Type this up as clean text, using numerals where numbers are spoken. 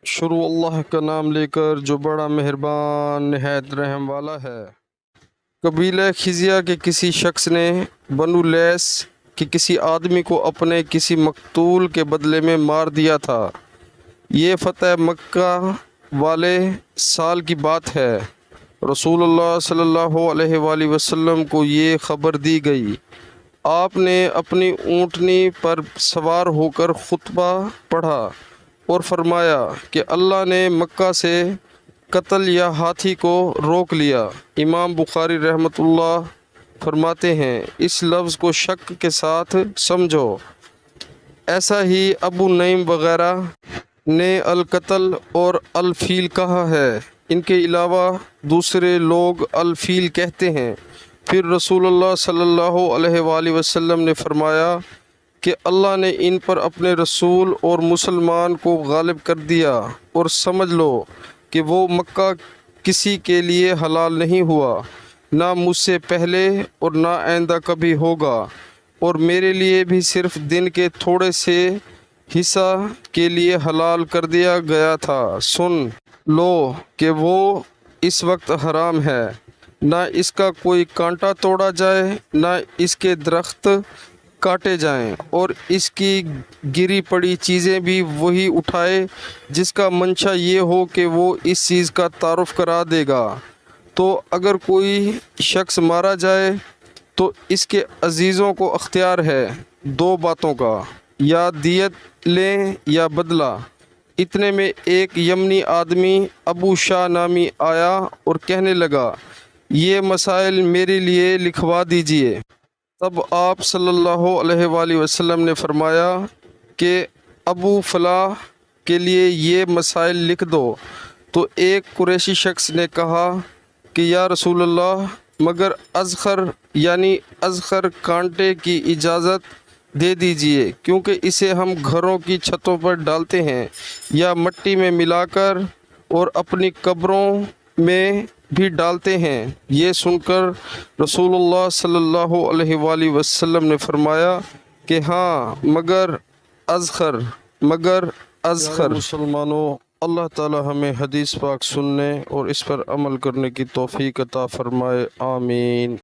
شروع اللہ کا نام لے کر جو بڑا مہربان نہایت رحم والا ہے۔ قبیلہ خزیہ کے کسی شخص نے بنو لیث کے کسی آدمی کو اپنے کسی مقتول کے بدلے میں مار دیا تھا۔ یہ فتح مکہ والے سال کی بات ہے۔ رسول اللہ صلی اللہ علیہ وآلہ وسلم کو یہ خبر دی گئی۔ آپ نے اپنی اونٹنی پر سوار ہو کر خطبہ پڑھا اور فرمایا کہ اللہ نے مکہ سے قتل یا ہاتھی کو روک لیا۔ امام بخاری رحمۃ اللہ فرماتے ہیں اس لفظ کو شک کے ساتھ سمجھو۔ ایسا ہی ابو نعیم وغیرہ نے القتل اور الفیل کہا ہے۔ ان کے علاوہ دوسرے لوگ الفیل کہتے ہیں۔ پھر رسول اللہ صلی اللہ علیہ وآلہ وسلم نے فرمایا کہ اللہ نے ان پر اپنے رسول اور مسلمان کو غالب کر دیا، اور سمجھ لو کہ وہ مکہ کسی کے لیے حلال نہیں ہوا، نہ مجھ سے پہلے اور نہ آئندہ کبھی ہوگا، اور میرے لیے بھی صرف دن کے تھوڑے سے حصہ کے لیے حلال کر دیا گیا تھا۔ سن لو کہ وہ اس وقت حرام ہے، نہ اس کا کوئی کانٹا توڑا جائے، نہ اس کے درخت کاٹے جائیں، اور اس کی گری پڑی چیزیں بھی وہی اٹھائے جس کا منشا یہ ہو کہ وہ اس چیز کا تعارف کرا دے گا۔ تو اگر کوئی شخص مارا جائے تو اس کے عزیزوں کو اختیار ہے دو باتوں کا، یا دیت لیں یا بدلہ۔ اتنے میں ایک یمنی آدمی ابو شاہ نامی آیا اور کہنے لگا یہ مسائل میرے لیے لکھوا دیجئے۔ تب آپ صلی اللہ علیہ وآلہ وسلم نے فرمایا کہ ابو فلاح کے لیے یہ مسائل لکھ دو۔ تو ایک قریشی شخص نے کہا کہ یا رسول اللہ، مگر اذخر یعنی اذخر کانٹے کی اجازت دے دیجئے، کیونکہ اسے ہم گھروں کی چھتوں پر ڈالتے ہیں یا مٹی میں ملا کر اور اپنی قبروں میں بھی ڈالتے ہیں۔ یہ سن کر رسول اللہ صلی اللہ علیہ وآلہ وسلم نے فرمایا کہ ہاں مگر اذخر۔ مسلمانوں، اللہ تعالی ہمیں حدیث پاک سننے اور اس پر عمل کرنے کی توفیق عطا فرمائے، آمین۔